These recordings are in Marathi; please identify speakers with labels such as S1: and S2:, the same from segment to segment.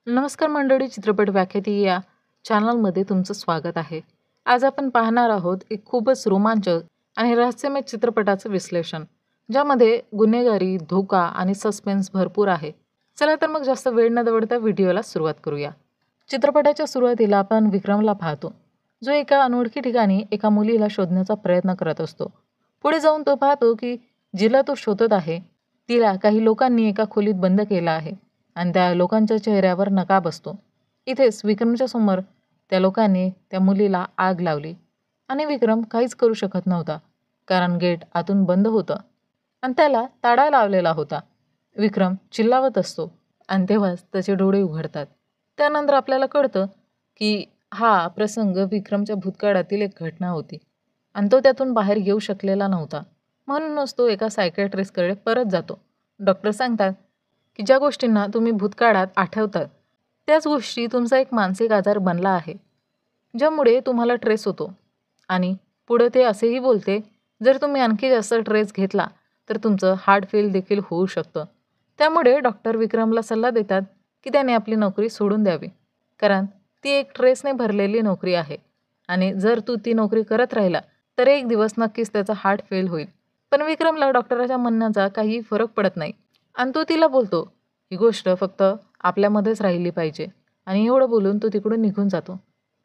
S1: नमस्कार मंडळी, चित्रपट व्याख्याती या चॅनलमध्ये तुमचं स्वागत आहे. आज आपण पाहणार आहोत एक खूपच रोमांचक आणि रहस्यमय चित्रपटाचं विश्लेषण, ज्यामध्ये गुन्हेगारी, धोका आणि सस्पेन्स भरपूर आहे. चला तर मग जास्त वेळ न दवडता व्हिडिओला सुरुवात करूया. चित्रपटाच्या सुरुवातीला आपण विक्रमला पाहतो, जो एका अनोळखी ठिकाणी एका मुलीला शोधण्याचा प्रयत्न करत असतो. पुढे जाऊन तो पाहतो की जिला तो शोधत आहे, तिला काही लोकांनी एका खोलीत बंद केलं आहे आणि त्या लोकांच्या चेहऱ्यावर नकाब असतो. इथेच विक्रमच्या समोर त्या लोकांनी त्या मुलीला आग लावली आणि विक्रम काहीच करू शकत नव्हता, कारण गेट आतून बंद होतं आणि त्याला ताळा लावलेला होता. विक्रम चिल्लावत असतो आणि तेव्हाच त्याचे डोळे उघडतात. त्यानंतर आपल्याला कळतं की हा प्रसंग विक्रमच्या भूतकाळातील एक घटना होती आणि तो त्यातून बाहेर येऊ शकलेला नव्हता. म्हणूनच तो एका सायकॅट्रिस्टकडे परत जातो. डॉक्टर सांगतात की ज्या गोष्टींना तुम्ही भूतकाळात आठवतात त्याच गोष्टी तुमचा एक मानसिक आजार बनला आहे, ज्यामुळे तुम्हाला ट्रेस होतो. आणि पुढे ते असेही बोलते, जर तुम्ही आणखी जास्त ट्रेस घेतला तर तुमचं हार्ट फेल देखील होऊ शकतं. त्यामुळे डॉक्टर विक्रमला सल्ला देतात की त्याने आपली नोकरी सोडून द्यावी, कारण ती एक ट्रेसने भरलेली नोकरी आहे आणि जर तू ती नोकरी करत राहिला तर एक दिवस नक्कीच त्याचा हार्ट फेल होईल. पण विक्रमला डॉक्टराच्या म्हणण्याचा काही फरक पडत नाही आणि तो तिला बोलतो, ही गोष्ट फक्त आपल्यामध्येच राहिली पाहिजे, आणि एवढं बोलून तो तिकडून निघून जातो.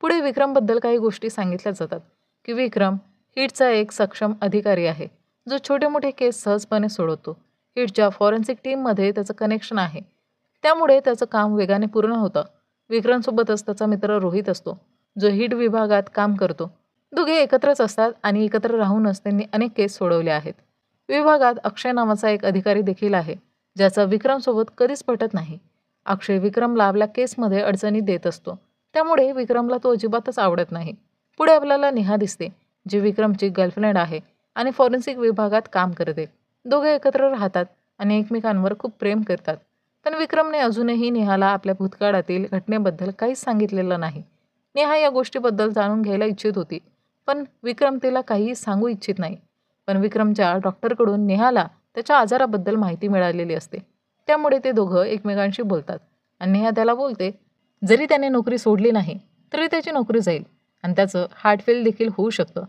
S1: पुढे विक्रमबद्दल काही गोष्टी सांगितल्या जातात की विक्रम हिटचा एक सक्षम अधिकारी आहे, जो छोटे मोठे केस सहजपणे सोडवतो. हिटच्या फॉरेन्सिक टीममध्ये त्याचं कनेक्शन आहे, त्यामुळे त्याचं काम वेगाने पूर्ण होतं. विक्रमसोबतच त्याचा मित्र रोहित असतो, जो हिट विभागात काम करतो. दोघे एकत्रच असतात आणि एकत्र राहूनच त्यांनी अनेक केस सोडवले आहेत. विभागात अक्षय नावाचा एक अधिकारी देखील आहे, ज्याचा विक्रमसोबत कधीच पटत नाही. अक्षय विक्रमला आपल्या केसमध्ये अडचणी देत असतो, त्यामुळे विक्रमला तो अजिबातच आवडत नाही. पुढे आपल्याला नेहा दिसते, जी विक्रमची गर्लफ्रेंड आहे आणि फॉरेन्सिक विभागात काम करते. दोघे एकत्र राहतात आणि एकमेकांवर खूप प्रेम करतात. पण विक्रमने अजूनही नेहाला आपल्या भूतकाळातील घटनेबद्दल काहीच सांगितलेलं नाही. नेहा या गोष्टीबद्दल जाणून घ्यायला इच्छित होती, पण विक्रम तिला काहीही सांगू इच्छित नाही. पण विक्रमच्या डॉक्टरकडून नेहाला त्याच्या आजाराबद्दल माहिती मिळालेली असते, त्यामुळे ते दोघं एकमेकांशी बोलतात आणि नेहा त्याला बोलते, जरी त्याने नोकरी सोडली नाही तरी त्याची नोकरी जाईल आणि त्याचं हार्ट फेल देखील होऊ शकतं,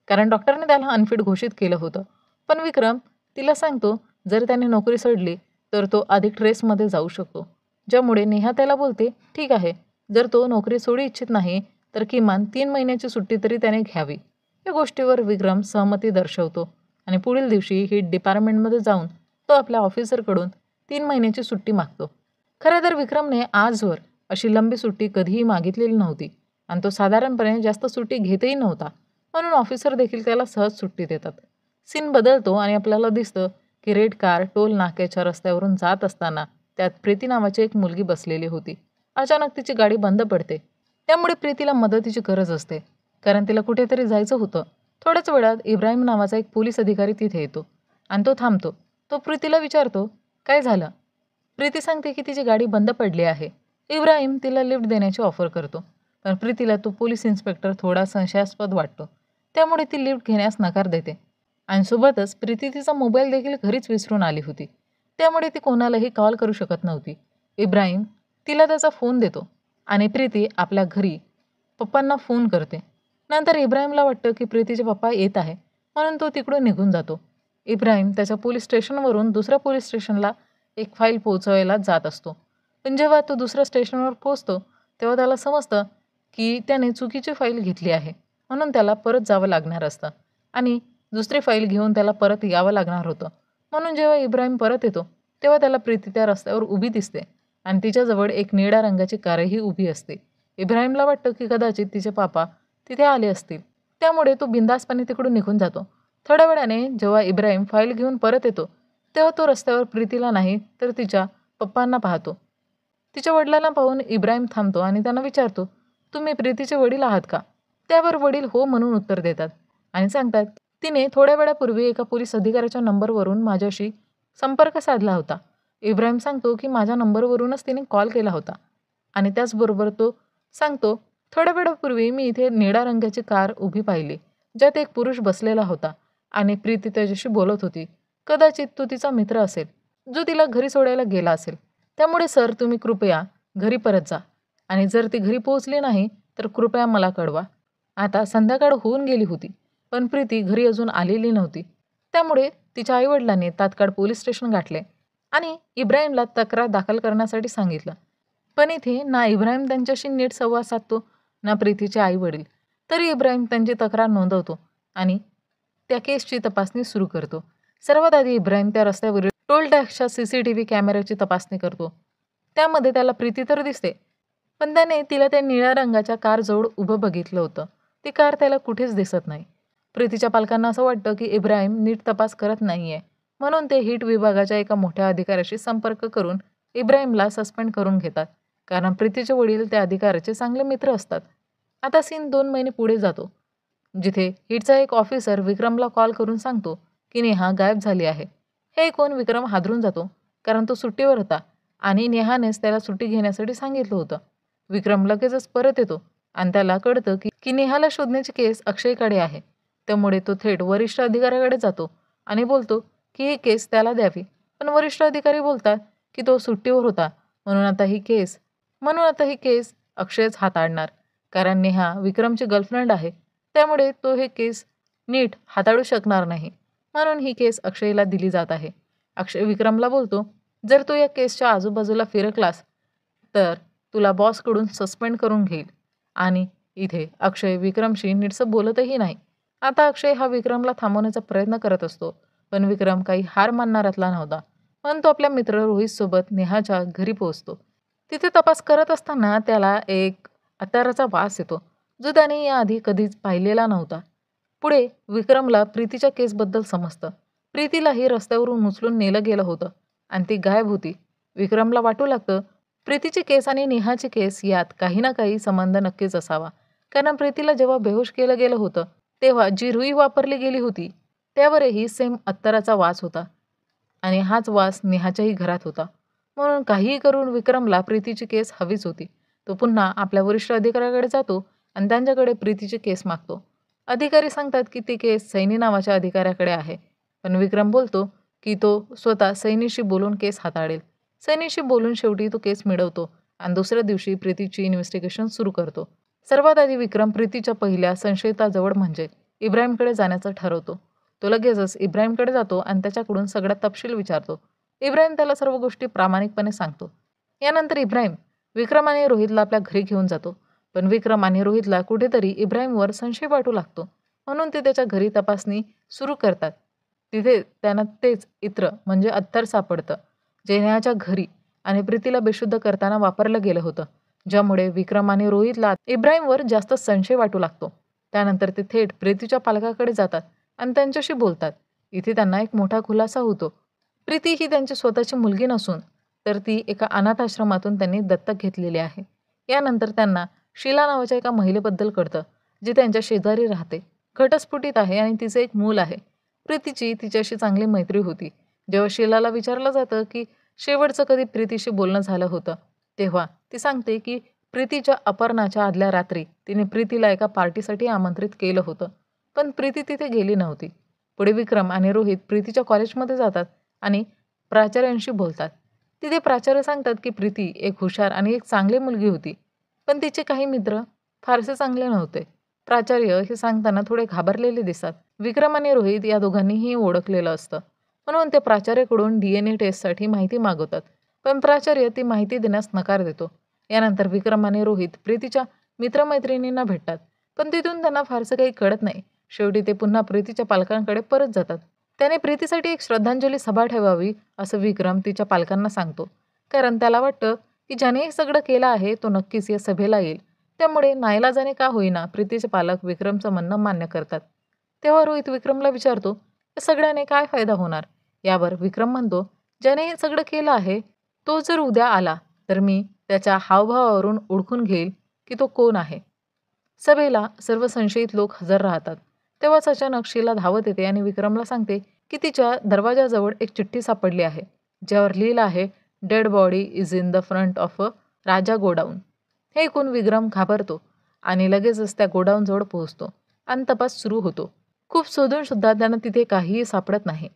S1: कारण डॉक्टरने त्याला अनफिट घोषित केलं होतं. पण विक्रम तिला सांगतो, जर त्याने नोकरी सोडली तर तो अधिक ट्रेसमध्ये जाऊ शकतो. ज्यामुळे नेहा त्याला बोलते, ठीक आहे, जर तो नोकरी सोडू इच्छित नाही तर किमान 3 महिन्याची सुट्टी तरी त्याने घ्यावी. या गोष्टीवर विक्रम सहमती दर्शवतो आणि पुढील दिवशी हिट डिपार्टमेंटमध्ये जाऊन तो आपल्या ऑफिसरकडून 3 महिन्याची सुट्टी मागतो. खरं तर विक्रमने आजवर अशी लंबी सुट्टी कधीही मागितलेली नव्हती आणि तो साधारणपणे जास्त सुट्टी घेतही नव्हता, म्हणून ऑफिसर देखील त्याला सहज सुट्टी देतात. सीन बदलतो आणि आपल्याला दिसतं की रेड कार टोल नाक्याच्या रस्त्यावरून जात असताना त्यात प्रीती नावाची एक मुलगी बसलेली होती. अचानक तिची गाडी बंद पडते, त्यामुळे प्रीतीला मदतीची गरज असते, कारण तिला कुठेतरी जायचं होतं. थोड्याच वेळात इब्राहिम नावाचा एक पोलीस अधिकारी तिथे येतो आणि तो थांबतो. तो प्रीतीला विचारतो, काय झालं? प्रीती सांगते की तिची गाडी बंद पडली आहे. इब्राहिम तिला लिफ्ट देण्याची ऑफर करतो, पण प्रीतीला तो पोलीस इन्स्पेक्टर थोडा संशयास्पद वाटतो, त्यामुळे ती लिफ्ट घेण्यास नकार देते. आणि सोबतच प्रीती तिचा मोबाईल देखील घरीच विसरून आली होती, त्यामुळे ती कोणालाही कॉल करू शकत नव्हती. इब्राहिम तिला त्याचा फोन देतो आणि प्रीती आपल्या घरी पप्पांना फोन करते. नंतर इब्राहिमला वाटतं की प्रीतीचे पप्पा येत आहे, म्हणून तो तिकडून निघून जातो. इब्राहिम त्याच्या पोलीस स्टेशनवरून दुसऱ्या पोलीस स्टेशनला एक फाईल पोहोचवायला जात असतो. पण जेव्हा तो दुसऱ्या स्टेशनवर पोहोचतो तेव्हा त्याला समजतं की त्याने चुकीची फाईल घेतली आहे, म्हणून त्याला परत जावं लागणार असतं आणि दुसरी फाईल घेऊन त्याला परत यावं लागणार होतं. म्हणून जेव्हा इब्राहिम परत येतो तेव्हा त्याला प्रीती त्या रस्त्यावर उभी दिसते आणि तिच्याजवळ एक निळ्या रंगाची कारही उभी असते. इब्राहिमला वाटतं की कदाचित तिचे पापा तिथे आले असतील, त्यामुळे तो बिनधास्तपणे तिकडून निघून जातो. थोड्या वेळाने जेव्हा इब्राहिम फाईल घेऊन परत येतो तेव्हा तो रस्त्यावर प्रीतीला नाही तर तिच्या पप्पांना पाहतो. तिच्या वडिलांना पाहून इब्राहिम थांबतो आणि त्यांना विचारतो, तुम्ही प्रीतीचे वडील आहात का? त्यावर वडील हो म्हणून उत्तर देतात आणि सांगतात, तिने थोड्या वेळापूर्वी एका पोलीस अधिकाऱ्याच्या नंबरवरून माझ्याशी संपर्क साधला होता. इब्राहिम सांगतो की माझ्या नंबरवरूनच तिने कॉल केला होता आणि त्याचबरोबर तो सांगतो, थोड्या वेळापूर्वी मी इथे निळ्या रंगाची कार उभी पाहिली, ज्यात एक पुरुष बसलेला होता आणि प्रीती त्याच्याशी बोलत होती. कदाचित तो तिचा मित्र असेल, जो तिला घरी सोडायला गेला असेल. त्यामुळे सर, तुम्ही कृपया घरी परत जा आणि जर ती घरी पोहोचली नाही तर कृपया मला कळवा. आता संध्याकाळ होऊन गेली होती, पण प्रीती घरी अजून आलेली नव्हती. त्यामुळे तिच्या आईवडिलांनी तात्काळ पोलीस स्टेशन गाठले आणि इब्राहिमला तक्रार दाखल करण्यासाठी सांगितलं. पण इथे ना इब्राहिम त्यांच्याशी नीट संवाद साधतो, ना प्रीतीचे आई-वडील. तरी इब्राहिम त्यांची तक्रार नोंदवतो आणि त्या केसची तपासणी सुरू करतो. सर्वात आधी इब्राहिम त्या रस्त्यावरील टोल टॅक्सच्या CCTV कॅमेऱ्याची तपासणी करतो. त्यामध्ये त्याला प्रीती तर दिसते, पण त्याने तिला त्या निळ्या रंगाच्या कारजवळ उभं बघितलं होतं. ती कार त्याला कुठेच दिसत नाही. प्रीतीच्या पालकांना असं वाटतं की इब्राहिम नीट तपास करत नाहीये, म्हणून ते हिट विभागाच्या एका मोठ्या अधिकाऱ्याशी संपर्क करून इब्राहिमला सस्पेंड करून घेतात, कारण प्रीतीचे वडील त्या अधिकाऱ्याचे चांगले मित्र असतात. आता सीन 2 महिने पुढे जातो, जिथे हिटचा एक ऑफिसर विक्रमला कॉल करून सांगतो की नेहा गायब झाली आहे. हे ऐकून विक्रम हादरून जातो, कारण तो सुट्टीवर होता आणि नेहानेच त्याला सुट्टी घेण्यासाठी सांगितलं होतं. विक्रम लगेचच परत येतो आणि त्याला कळतं की नेहाला शोधण्याची केस अक्षयकडे आहे. त्यामुळे तो थेट वरिष्ठ अधिकाऱ्याकडे जातो आणि बोलतो की ही केस त्याला द्यावी. पण वरिष्ठ अधिकारी बोलतात की तो सुट्टीवर होता, म्हणून आता ही केस अक्षयच हाताळणार, कारण नेहा विक्रमची गर्लफ्रेंड आहे. त्यामुळे तो हे केस नीट हाताळू शकणार नाही, म्हणून ही केस अक्षयला दिली जात आहे. अक्षय विक्रमला बोलतो, जर तू या केसच्या आजूबाजूला फिरकलास तर तुला बॉसकडून सस्पेंड करून घेईल. आणि इथे अक्षय विक्रमशी नीटसं बोलतही नाही. आता अक्षय हा विक्रमला थांबवण्याचा प्रयत्न करत असतो, पण विक्रम काही हार मानणाऱ्यातला नव्हता. पण तो आपल्या मित्र रोहितसोबत नेहाच्या घरी पोहोचतो. तिथे तपास करत असताना त्याला एक अत्याराचा वास येतो, जो त्याने याआधी कधीच पाहिलेला नव्हता. पुढे विक्रमला प्रीतीच्या केसबद्दल समजतं. प्रीतीलाही रस्त्यावरून उचलून नेलं गेलं होतं आणि ती गायब होती. विक्रमला वाटू लागतं, प्रीतीची केस आणि नेहाची केस यात काही ना काही संबंध नक्कीच असावा. कारण प्रीतीला जेव्हा बेहोश केलं गेलं होतं, तेव्हा जी रुई वापरली गेली होती, त्यावरही सेम अत्तराचा वास होता आणि हाच वास नेहाच्याही घरात होता. म्हणून काहीही करून विक्रमला प्रीतीची केस हवीच होती. तो पुन्हा आपल्या वरिष्ठ अधिकाऱ्याकडे जातो आणि त्यांच्याकडे प्रीतीची केस मागतो. अधिकारी सांगतात की ती केस सैनी नावाच्या अधिकाऱ्याकडे आहे, पण विक्रम बोलतो की तो स्वतः सैनीशी बोलून केस हाताळेल. सैनीशी बोलून शेवटी तो केस मिळवतो आणि दुसऱ्या दिवशी प्रीतीची इन्व्हेस्टिगेशन सुरू करतो. सर्वात आधी विक्रम प्रीतीच्या पहिल्या संशयिताजवळ म्हणजे इब्राहिमकडे जाण्याचं ठरवतो. तो लगेचच इब्राहिमकडे जातो आणि त्याच्याकडून सगळा तपशील विचारतो. इब्राहिम त्याला सर्व गोष्टी प्रामाणिकपणे सांगतो. यानंतर इब्राहिम विक्रम आणि रोहितला आपल्या घरी घेऊन जातो. पण विक्रम आणि रोहितला कुठेतरी इब्राहिमवर संशय वाटू लागतो, म्हणून ते त्याच्या घरी तपासणी सुरू करतात. तिथे त्यांना तेच इत्र म्हणजे अत्तर सापडतं, जे नेहाच्या घरी आणि प्रीतीला बेशुद्ध करताना वापरलं गेलं होतं, ज्यामुळे विक्रम आणि रोहितला इब्राहिमवर जास्त संशय वाटू लागतो. त्यानंतर ते थेट प्रीतीच्या पालकाकडे जातात आणि त्यांच्याशी बोलतात. इथे त्यांना एक मोठा खुलासा होतो. प्रीती ही त्यांची स्वतःची मुलगी नसून तर ती एका अनाथ आश्रमातून त्यांनी दत्तक घेतलेली आहे. यानंतर त्यांना शीला नावाच्या एका महिलेबद्दल कळतं, जी त्यांच्या शेजारी राहते, घटस्फोटित आहे आणि तिचे एक मूल आहे. प्रीतीची तिच्याशी चांगली मैत्री होती. जेव्हा शीलाला विचारलं जातं की शेवटचं कधी प्रीतीशी बोलणं झालं होतं, तेव्हा ती सांगते की प्रीतीच्या अपहरणाच्या आदल्या रात्री तिने प्रीतीला एका पार्टीसाठी आमंत्रित केलं होतं, पण प्रीती तिथे गेली नव्हती. पुढे विक्रम आणि रोहित प्रीतीच्या कॉलेजमध्ये जातात आणि प्राचार्यांशी बोलतात. तिथे प्राचार्य सांगतात की प्रीती एक हुशार आणि एक चांगली मुलगी होती, पण तिचे काही मित्र फारसे चांगले नव्हते. प्राचार्य हे सांगताना थोडे घाबरलेले दिसतात. विक्रम आणि रोहित या दोघांनीही ओळखलेलं असतं, म्हणून ते प्राचार्याकडून DNA टेस्टसाठी माहिती मागवतात, पण प्राचार्य ती माहिती देण्यास नकार देतो. यानंतर विक्रम आणि रोहित प्रीतीच्या मित्रमैत्रिणींना भेटतात, पण तिथून त्यांना फारसं काही कळत नाही. शेवटी ते पुन्हा प्रीतीच्या पालकांकडे परत जातात. त्याने प्रीतीसाठी एक श्रद्धांजली सभा ठेवावी असं विक्रम तिच्या पालकांना सांगतो, कारण त्याला वाटतं की ज्याने हे सगळं केलं आहे तो नक्कीच या सभेला येईल. त्यामुळे नाईलाजाने का होईना प्रीतीचे पालक विक्रमचं म्हणणं मान्य करतात. तेव्हा रोहित विक्रमला विचारतो, या सगळ्याने काय फायदा होणार? यावर विक्रम म्हणतो, ज्याने हे सगळं केलं आहे तो जर उद्या आला तर मी त्याच्या हावभावावरून ओळखून घेईल की तो कोण आहे. सभेला सर्व संशयित लोक हजर राहतात. तेव्हाच अचानक शीला धावत येते आणि विक्रमला सांगते की तिच्या दरवाजाजवळ एक चिठ्ठी सापडली आहे, ज्यावर लिहिलं आहे, dead body is in the front of a Raja godown. हे ऐकून विक्रम घाबरतो आणि लगेचच त्या गोडाऊनजवळ पोहोचतो आणि तपास सुरू होतो. खूप शोधून सुद्धा त्यांना तिथे काहीही सापडत नाही.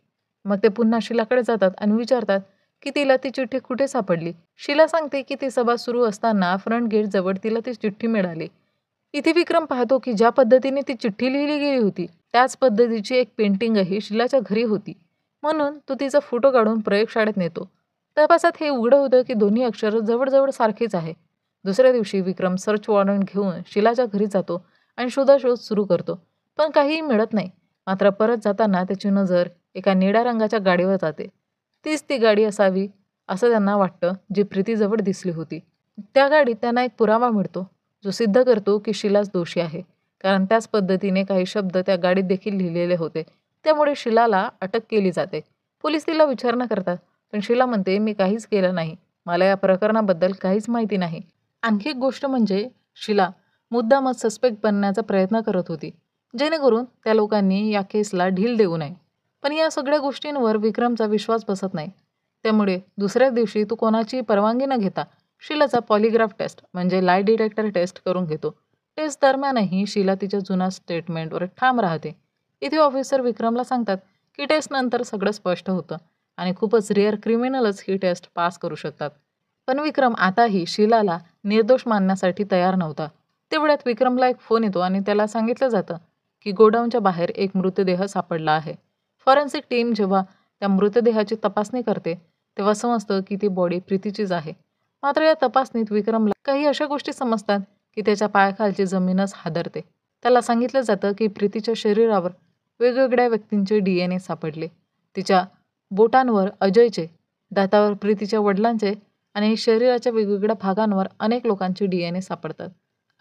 S1: मग ते पुन्हा शीलाकडे जातात आणि विचारतात की तिला ती चिठ्ठी कुठे सापडली. शीला सांगते की ती सभा सुरू असताना फ्रंट गेट जवळ तिला ती चिठ्ठी मिळाली. इथे विक्रम पाहतो की ज्या पद्धतीने ती चिठ्ठी लिहिली गेली होती त्याच पद्धतीची एक पेंटिंगही शीलाच्या घरी होती. म्हणून तो तिचा फोटो काढून प्रयोगशाळेत नेतो. तपासात हे उघडं होतं की दोन्ही अक्षर जवळजवळ सारखीच आहे. दुसऱ्या दिवशी विक्रम सर्च वॉरंट घेऊन शीलाच्या घरी जातो आणि शोधाशोध सुरू करतो, पण काहीही मिळत नाही. मात्र परत जाताना त्याची नजर एका निळ्या रंगाच्या गाडीवर जाते. तीच ती गाडी असावी असं त्यांना वाटतं जी प्रीतीजवळ दिसली होती. त्या गाडीत त्यांना एक पुरावा मिळतो जो सिद्ध करतो की शीलाच दोषी आहे, कारण त्याच पद्धतीने काही शब्द त्या गाडीत देखील लिहिलेले होते. त्यामुळे शीलाला अटक केली जाते. पोलीस तिला विचारणा करतात, पण शीला म्हणते, मी काहीच केलं नाही, मला या प्रकरणाबद्दल काहीच माहिती नाही. आणखी एक गोष्ट म्हणजे शीला मुद्दामच सस्पेक्ट बनण्याचा प्रयत्न करत होती, जेणेकरून त्या लोकांनी या केसला ढील देऊ नये. पण या सगळ्या गोष्टींवर विक्रमचा विश्वास बसत नाही. त्यामुळे दुसऱ्याच दिवशी तो कोणाची परवानगी न घेता शीलाचा पॉलिग्राफ टेस्ट म्हणजे लाय डिटेक्टर टेस्ट करून घेतो. टेस्ट दरम्यानही शीला तिच्या जुन्या स्टेटमेंटवर ठाम राहते. इथे ऑफिसर विक्रमला सांगतात की टेस्ट नंतर सगळं स्पष्ट होतं आणि खूपच रेअर क्रिमिनलच ही टेस्ट पास करू शकतात. पण विक्रम आताही शीलाला निर्दोष मानण्यासाठी तयार नव्हता. तेवढ्यात विक्रमला एक फोन येतो आणि त्याला सांगितलं जातं की गोडाऊनच्या बाहेर एक मृतदेह सापडला आहे. फॉरेन्सिक टीम जेव्हा त्या मृतदेहाची तपासणी करते तेव्हा समजतं की ती बॉडी प्रीतीचीच आहे. मात्र या तपासणीत विक्रमला काही अशा गोष्टी समजतात की त्याच्या पायाखालची जमीनच हादरते. त्याला सांगितलं जातं की प्रीतीच्या शरीरावर वेगवेगळ्या व्यक्तींचे DNA सापडले. तिच्या बोटांवर अजयचे, दातावर प्रीतीच्या वडिलांचे आणि शरीराच्या वेगवेगळ्या भागांवर अनेक लोकांचे DNA सापडतात,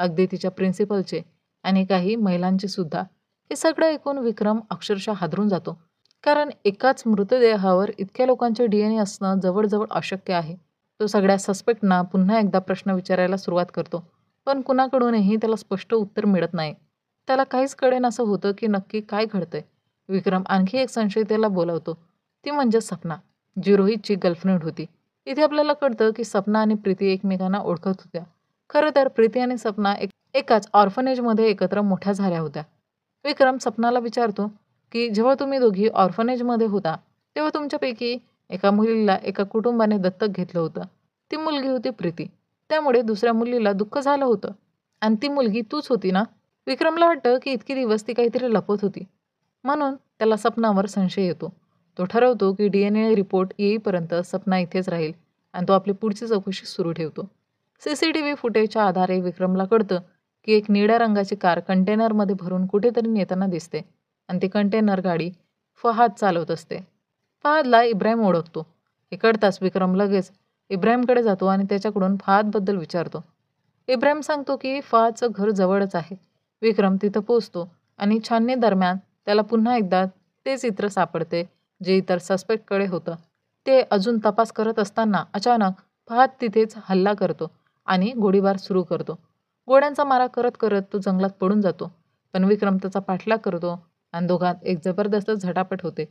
S1: अगदी तिच्या प्रिन्सिपलचे आणि काही महिलांचे सुद्धा. हे सगळं ऐकून विक्रम अक्षरशः हादरून जातो, कारण एकाच मृतदेहावर इतक्या लोकांचे DNA असणं जवळजवळ अशक्य आहे. तो सगळ्या सस्पेक्टना पुन्हा एकदा प्रश्न विचारायला सुरुवात करतो, पण कुणाकडूनही त्याला स्पष्ट उत्तर मिळत नाही. त्याला काहीच कळेनासं होतं की नक्की काय घडतंय. विक्रम आणखी एक संशयितेला बोलावतो, ती म्हणजे सपना, जी रोहितची गर्लफ्रेंड होती. इथे आपल्याला कळतं की सपना आणि प्रीती एकमेकांना ओळखत होत्या. खरं तर प्रीती आणि सपना एकाच ऑर्फनेजमध्ये एकत्र मोठ्या झाल्या होत्या. विक्रम सपनाला विचारतो की जेव्हा तुम्ही दोघी ऑर्फनेजमध्ये होता तेव्हा तुमच्यापैकी एका मुलीला एका कुटुंबाने दत्तक घेतलं होतं. ती मुलगी होती प्रीती. त्यामुळे दुसऱ्या मुलीला दुःख झालं होतं आणि ती मुलगी तूच होती ना? विक्रमला वाटतं की इतकी दिवस ती काहीतरी लपत होती, म्हणून त्याला सपनावर संशय येतो. तो ठरवतो की DNA रिपोर्ट येईपर्यंत सपना इथेच राहील आणि तो आपली पुढची चौकशी सुरू ठेवतो. CCTV फुटेजच्या आधारे विक्रमला कळतं की एक निळ्या रंगाची कार कंटेनरमध्ये भरून कुठेतरी नेताना दिसते आणि ती कंटेनर गाडी फहाद चालवत असते. फहादला इब्राहिम ओळखतो. हे कळताच विक्रम लगेच इब्राहिमकडे जातो आणि त्याच्याकडून फहादबद्दल विचारतो. इब्राहिम सांगतो की फहादचं घर जवळच आहे. विक्रम तिथं पोहोचतो आणि छाननी दरम्यान त्याला पुन्हा एकदा ते चित्र सापडते जे इतर सस्पेक्टकडे होतं. ते अजून तपास करत असताना अचानक फहाद तिथेच हल्ला करतो आणि गोळीबार सुरू करतो. गोळ्यांचा मारा करत करत तो जंगलात पडून जातो. पण विक्रम त्याचा पाठलाग करतो आणि दोघांत एक जबरदस्त झटापट होते.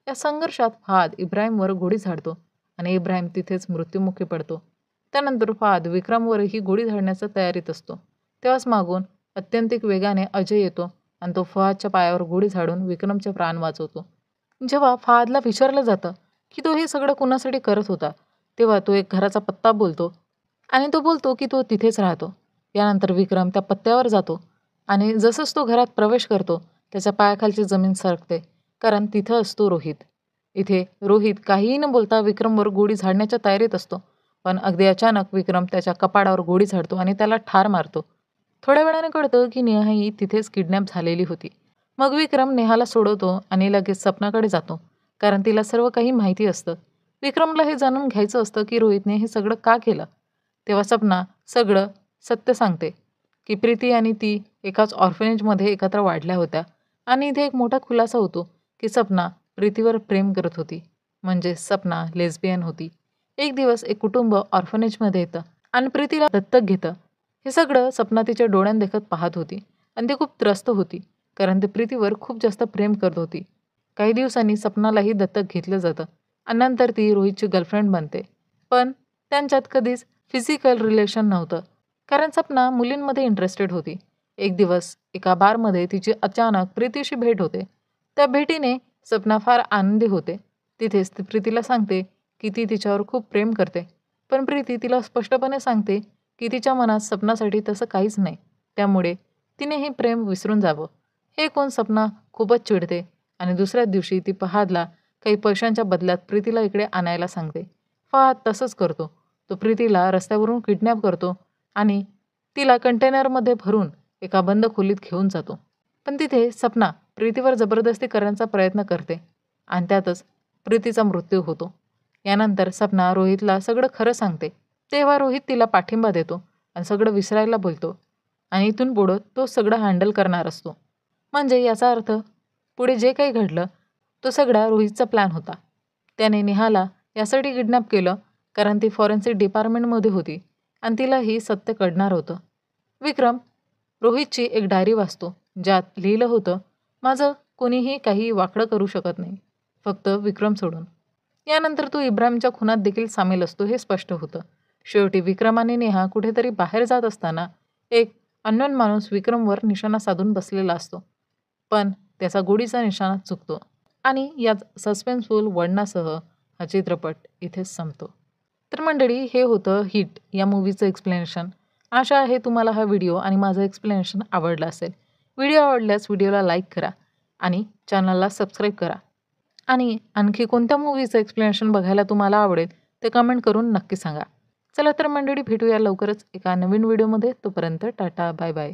S1: या संघर्षात फहाद इब्राहिमवर गोळी झाडतो आणि इब्राहिम तिथेच मृत्युमुखी पडतो. त्यानंतर फहाद विक्रमवरही गोळी झाडण्याच्या तयारीत असतो. तेव्हाच मागून अत्यंतिक वेगाने अजय येतो आणि तो फहादच्या पायावर गोळी झाडून विक्रमचे प्राण वाचवतो. जेव्हा फहादला विचारलं जातं की तो हे सगळं कुणासाठी करत होता, तेव्हा तो एक घराचा पत्ता बोलतो आणि तो बोलतो की तो तिथेच राहतो. यानंतर विक्रम त्या पत्त्यावर जातो आणि जसंच तो घरात प्रवेश करतो त्याच्या पायाखालची जमीन सरकते, कारण तिथं असतो रोहित. इथे रोहित काहीही न बोलता विक्रमवर गोळी झाडण्याच्या तयारीत असतो, पण अगदी अचानक विक्रम त्याच्या कपाळावर गोळी झाडतो आणि त्याला ठार मारतो. थोड्या वेळाने कळतं की नेहा ही तिथेच किडनॅप झालेली होती. मग विक्रम नेहाला सोडवतो आणि लगेच सपनाकडे जातो, कारण तिला सर्व काही माहिती असतं. विक्रमला हे जाणून घ्यायचं असतं की रोहितने हे सगळं का केलं. तेव्हा सपना सगळं सत्य सांगते की प्रीती आणि ती एकाच ऑर्फनेजमध्ये एकत्र वाढल्या होत्या आणि इथे एक मोठा खुलासा होतो की सपना प्रीतीवर प्रेम करत होती, म्हणजे सपना लेस्बियन होती. एक दिवस एक कुटुंब ऑर्फनेजमध्ये येतं आणि प्रीतीला दत्तक घेतं. हे सगळं सपना तिच्या डोळ्यांदेखत पाहत होती आणि ती खूप त्रस्त होती, कारण ती प्रीतीवर खूप जास्त प्रेम करत होती. काही दिवसांनी सपनालाही दत्तक घेतलं जातं आणि नंतर ती रोहितची गर्लफ्रेंड बनते. पण त्यांच्यात कधीच फिजिकल रिलेशन नव्हतं, कारण सपना मुलींमध्ये इंटरेस्टेड होती. एक दिवस एका बारमध्ये तिची अचानक प्रीतीशी भेट होते. त्या भेटीने सपना फार आनंदी होते. तिथेच ती प्रीतीला सांगते की ती तिच्यावर खूप प्रेम करते. पण प्रीती तिला स्पष्टपणे सांगते की तिच्या मनात सपनासाठी तसं काहीच नाही. त्यामुळे तिने हे प्रेम विसरून जावं. हे ऐकून सपना खूपच चिडते आणि दुसऱ्याच दिवशी ती फहादला काही पैशांच्या बदल्यात प्रीतीला इकडे आणायला सांगते. फहाद तसंच करतो. तो प्रीतीला रस्त्यावरून किडनॅप करतो आणि तिला कंटेनरमध्ये भरून एका बंद खोलीत घेऊन जातो. पण तिथे सपना प्रीतीवर जबरदस्ती करण्याचा प्रयत्न करते आणि त्यातच प्रीतीचा मृत्यू होतो. यानंतर सपना रोहितला सगळं खरं सांगते. तेव्हा रोहित तिला पाठिंबा देतो आणि सगळं विसरायला बोलतो आणि इथून पुढं तो सगळं हँडल करणार असतो. म्हणजे याचा अर्थ पुढे जे काही घडलं तो सगळा रोहितचा प्लॅन होता. त्याने नेहाला यासाठी किडनॅप केलं कारण ती फॉरेन्सिक डिपार्टमेंटमध्ये होती आणि तिला ही सत्य कळणार होतं. विक्रम रोहितची एक डायरी वाचतो ज्यात लिहिलं होतं, माझं कोणीही काही वाकडं करू शकत नाही, फक्त विक्रम सोडून. यानंतर तो इब्राहिमच्या खुनात देखील सामील असतो हे स्पष्ट होतं. शेवटी विक्रम आणि नेहा कुठेतरी बाहेर जात असताना एक अननोन माणूस विक्रमवर निशाणा साधून बसलेला असतो. पण त्याचा गोळीचा निशाणा चुकतो आणि यात सस्पेन्सफुल वळणासह हा चित्रपट इथेच संपतो. तर मंडळी, हे होतं हिट या मूव्हीचं एक्सप्लेनेशन. आशा आहे तुम्हाला हा व्हिडिओ आणि माझं एक्सप्लेनेशन आवडलं असेल. व्हिडिओ आवडल्यास व्हिडिओला लाईक करा आणि चॅनलला सबस्क्राईब करा. आणि आणखी कोणत्या मूव्हीचं एक्सप्लेनेशन बघायला तुम्हाला आवडेल ते कमेंट करून नक्की सांगा. चला तर मंडळी, भेटूया लवकरच एका नवीन व्हिडिओमध्ये. तोपर्यंत टाटा, बाय बाय.